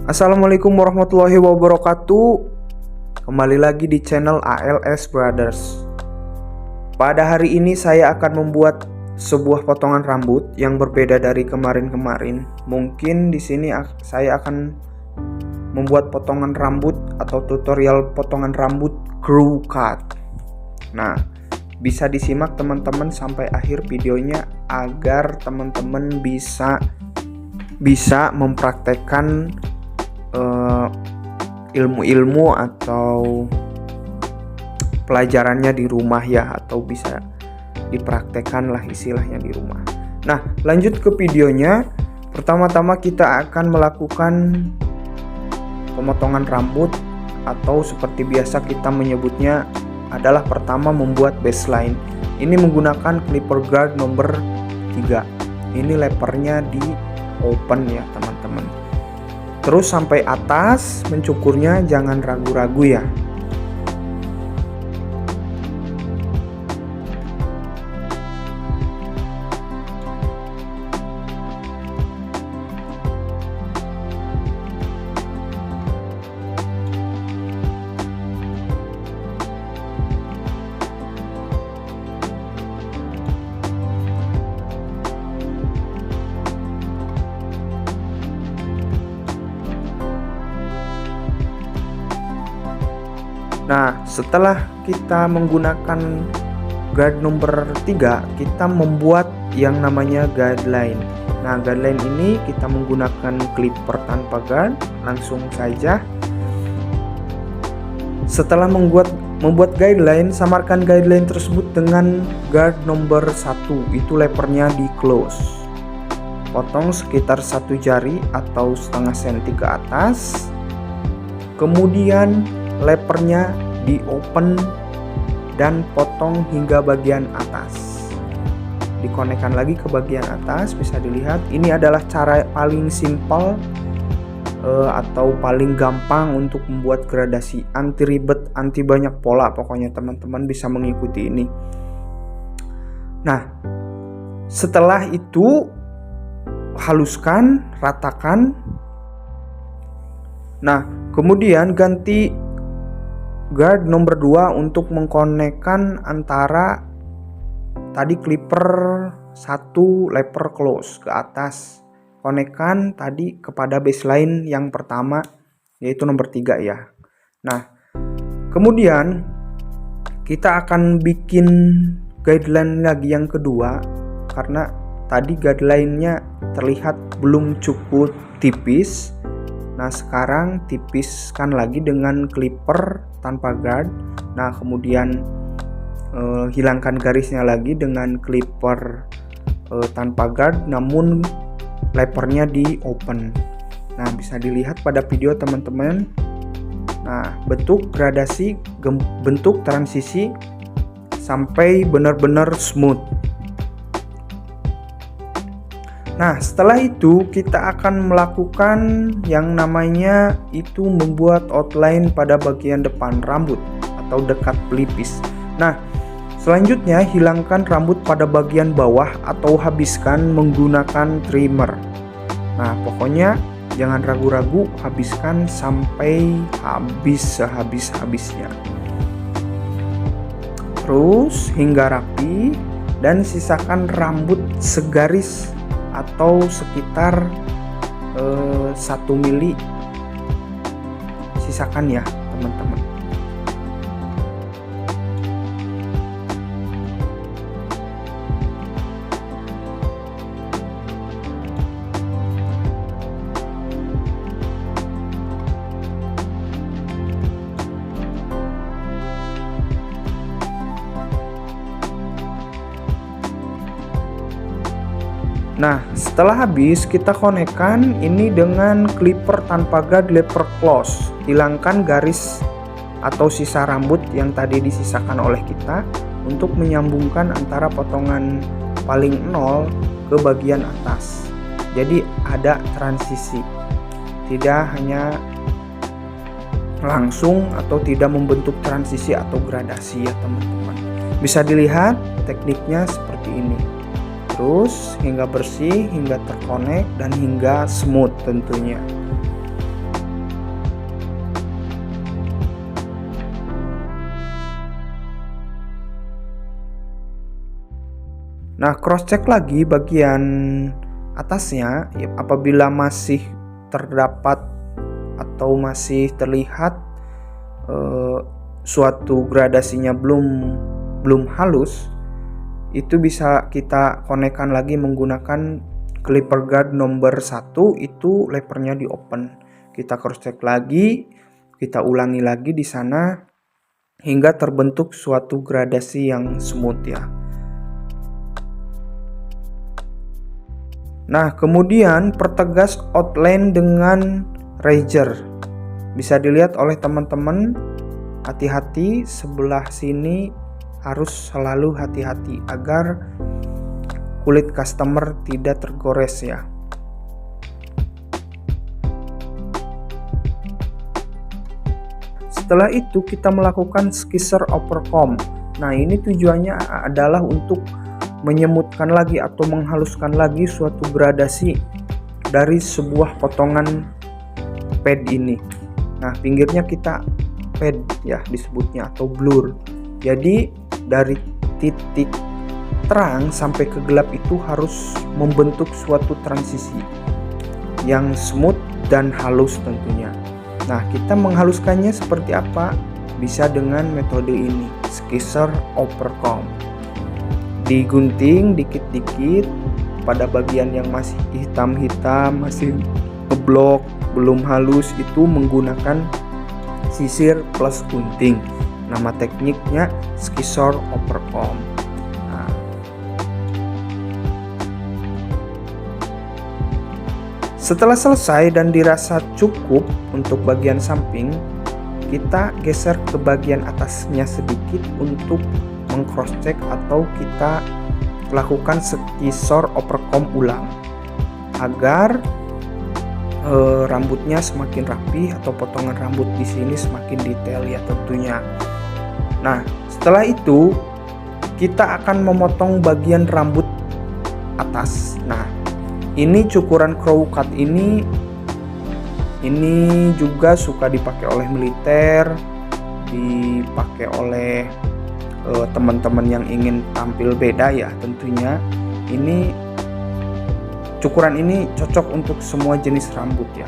Assalamualaikum warahmatullahi wabarakatuh. Kembali lagi di channel ALS Brothers. Pada hari ini saya akan membuat sebuah potongan rambut yang berbeda dari kemarin-kemarin. Mungkin di sini saya akan membuat potongan rambut atau tutorial potongan rambut crew cut. Nah, bisa disimak teman-teman sampai akhir videonya agar teman-teman bisa mempraktekkan ilmu-ilmu atau pelajarannya di rumah ya, atau bisa dipraktekkan lah istilahnya di rumah. Nah, lanjut ke videonya. Pertama-tama kita akan melakukan pemotongan rambut, atau seperti biasa kita menyebutnya adalah pertama membuat baseline. Ini menggunakan clipper guard nomor 3. Ini lepernya di open ya teman-teman. Terus sampai atas, mencukurnya jangan ragu-ragu ya. Nah, setelah kita menggunakan guard nomor 3, kita membuat yang namanya guideline. Nah, guideline ini kita menggunakan clipper tanpa guard, langsung saja. Setelah membuat guideline, samarkan guideline tersebut dengan guard nomor 1, itu lepernya di close. Potong sekitar 1 jari atau setengah senti ke atas. Kemudian lepernya di open dan potong hingga bagian atas. Dikonekkan lagi ke bagian atas, bisa dilihat. Ini adalah cara paling simpel atau paling gampang untuk membuat gradasi, anti ribet, anti banyak pola. Pokoknya teman-teman bisa mengikuti ini. Nah, setelah itu haluskan, ratakan. Nah, kemudian ganti guard nomor 2 untuk mengkonekkan antara tadi clipper 1 leper close ke atas. Konekkan tadi kepada baseline yang pertama, yaitu nomor 3 ya. Nah, kemudian kita akan bikin guideline lagi yang kedua, karena tadi guideline-nya terlihat belum cukup tipis. Nah, sekarang tipiskan lagi dengan clipper tanpa guard. Nah, kemudian hilangkan garisnya lagi dengan clipper tanpa guard, namun lepernya di open. Nah, bisa dilihat pada video teman-teman. Nah, bentuk gradasi, bentuk transisi sampai benar-benar smooth. Nah, setelah itu kita akan melakukan yang namanya itu membuat outline pada bagian depan rambut atau dekat pelipis. Nah, selanjutnya hilangkan rambut pada bagian bawah atau habiskan menggunakan trimmer. Nah, pokoknya jangan ragu-ragu, habiskan sampai habis sehabis-habisnya. Terus hingga rapi dan sisakan rambut segaris atau sekitar 1 mili, sisakan ya teman-teman. Nah, setelah habis kita konekkan ini dengan clipper tanpa guard leper close. Hilangkan garis atau sisa rambut yang tadi disisakan oleh kita untuk menyambungkan antara potongan paling 0 ke bagian atas. Jadi ada transisi, tidak hanya langsung atau tidak membentuk transisi atau gradasi ya teman-teman. Bisa dilihat tekniknya seperti ini. Terus hingga bersih, hingga terkonek, dan hingga smooth tentunya. Nah, cross check lagi bagian atasnya apabila masih terdapat atau masih terlihat suatu gradasinya belum halus, itu bisa kita konekkan lagi menggunakan clipper guard nomor 1. Itu lepernya di open. Kita cross check lagi, kita ulangi lagi di sana hingga terbentuk suatu gradasi yang smooth ya. Nah, kemudian pertegas outline dengan razor. Bisa dilihat oleh teman-teman, hati-hati sebelah sini harus selalu hati-hati agar kulit customer tidak tergores ya. Setelah itu kita melakukan skisser overcomb. Nah, ini tujuannya adalah untuk menyemutkan lagi atau menghaluskan lagi suatu gradasi dari sebuah potongan pad ini. Nah, pinggirnya kita pad ya disebutnya atau blur. Jadi dari titik terang sampai ke gelap itu harus membentuk suatu transisi yang smooth dan halus tentunya. Nah, kita menghaluskannya seperti apa? Bisa dengan metode ini, skisser overcomb. Digunting dikit-dikit pada bagian yang masih hitam-hitam, masih ngeblok, belum halus, itu menggunakan sisir plus gunting. Nama tekniknya skisser overcomb. Nah, setelah selesai dan dirasa cukup untuk bagian samping, kita geser ke bagian atasnya sedikit untuk meng-cross check atau kita lakukan skisser overcomb ulang agar rambutnya semakin rapi atau potongan rambut di sini semakin detail ya tentunya. Nah, setelah itu kita akan memotong bagian rambut atas. Nah, ini cukuran crow cut ini juga suka dipakai oleh militer, dipakai oleh teman-teman yang ingin tampil beda ya tentunya. Ini cukuran ini cocok untuk semua jenis rambut ya.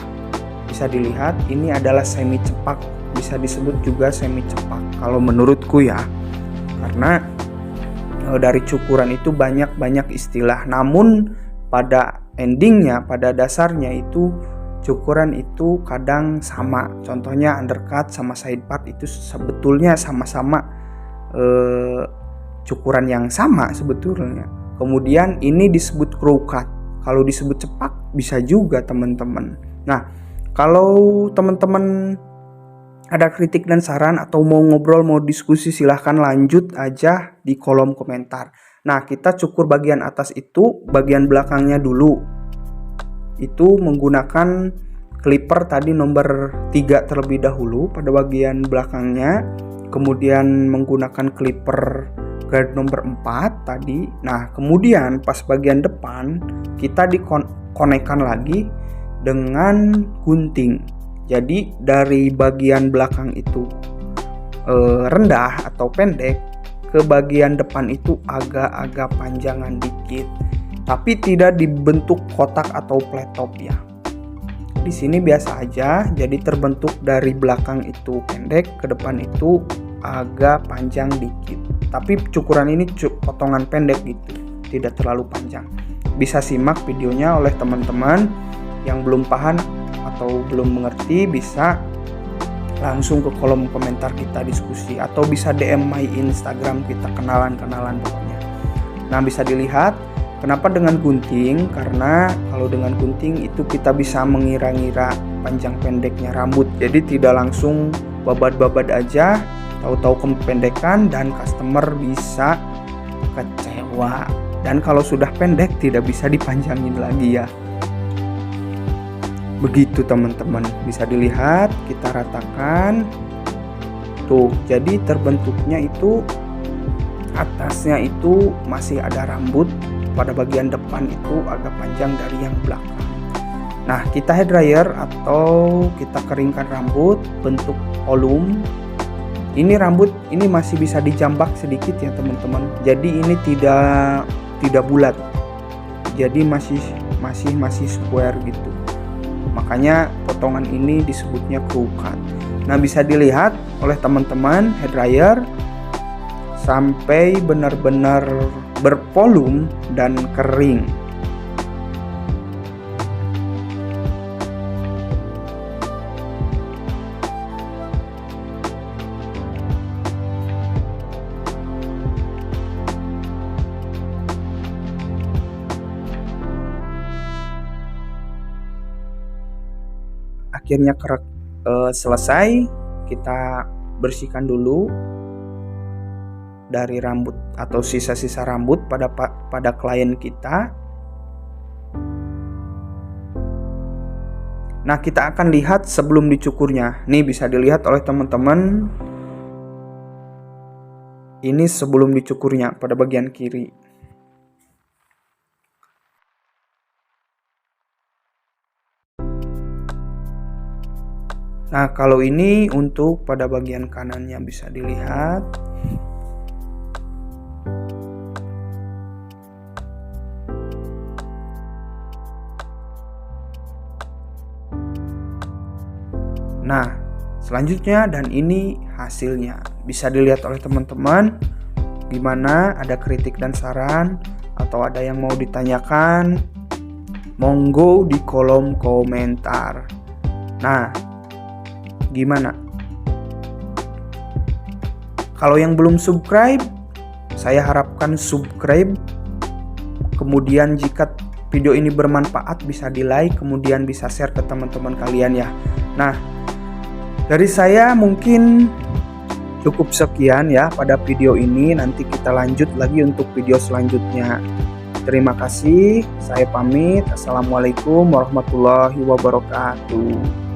Bisa dilihat ini adalah semi cepak, bisa disebut juga semi cepak kalau menurutku ya, karena dari cukuran itu banyak istilah, namun pada endingnya, pada dasarnya itu cukuran itu kadang sama. Contohnya undercut sama side part itu sebetulnya sama-sama cukuran yang sama sebetulnya. Kemudian ini disebut crow cut. Kalau disebut cepak bisa juga teman-teman. Nah, kalau teman-teman ada kritik dan saran atau mau ngobrol, mau diskusi, silahkan lanjut aja di kolom komentar. Nah, kita cukur bagian atas itu, bagian belakangnya dulu. Itu menggunakan clipper tadi nomor 3 terlebih dahulu pada bagian belakangnya. Kemudian menggunakan clipper guard nomor 4 tadi. Nah, kemudian pas bagian depan kita dikonekkan lagi dengan gunting. Jadi dari bagian belakang itu rendah atau pendek, ke bagian depan itu agak-agak panjangan dikit. Tapi tidak dibentuk kotak atau flat top ya. Di sini biasa aja, jadi terbentuk dari belakang itu pendek, ke depan itu agak panjang dikit. Tapi cukuran ini potongan pendek gitu, tidak terlalu panjang. Bisa simak videonya oleh teman-teman yang belum paham atau belum mengerti, bisa langsung ke kolom komentar kita diskusi atau bisa DM my Instagram kita kenalan pokoknya. Nah, bisa dilihat kenapa dengan gunting, karena kalau dengan gunting itu kita bisa mengira-ngira panjang pendeknya rambut, jadi tidak langsung babat-babat aja, tahu-tahu kependekan dan customer bisa kecewa. Dan kalau sudah pendek tidak bisa dipanjangin lagi ya. Begitu teman-teman, bisa dilihat kita ratakan tuh, jadi terbentuknya itu atasnya itu masih ada rambut, pada bagian depan itu agak panjang dari yang belakang. Nah, kita hair dryer atau kita keringkan rambut bentuk volume. Ini rambut ini masih bisa dijambak sedikit ya teman-teman, jadi ini tidak tidak bulat, jadi masih square gitu. Makanya potongan ini disebutnya crew cut. Nah, bisa dilihat oleh teman-teman head dryer sampai benar-benar bervolume dan kering. Akhirnya selesai, kita bersihkan dulu dari rambut atau sisa-sisa rambut pada klien kita. Nah, kita akan lihat sebelum dicukurnya. Nih bisa dilihat oleh teman-teman, ini sebelum dicukurnya pada bagian kiri. Nah, kalau ini untuk pada bagian kanannya bisa dilihat. Nah, selanjutnya dan ini hasilnya. Bisa dilihat oleh teman-teman. Gimana, ada kritik dan saran atau ada yang mau ditanyakan? Monggo di kolom komentar. Nah, gimana? Kalau yang belum subscribe, saya harapkan subscribe. Kemudian jika video ini bermanfaat bisa di like, kemudian bisa share ke teman-teman kalian ya. Nah, dari saya mungkin cukup sekian ya pada video ini. Nanti kita lanjut lagi untuk video selanjutnya. Terima kasih, saya pamit. Assalamualaikum warahmatullahi wabarakatuh.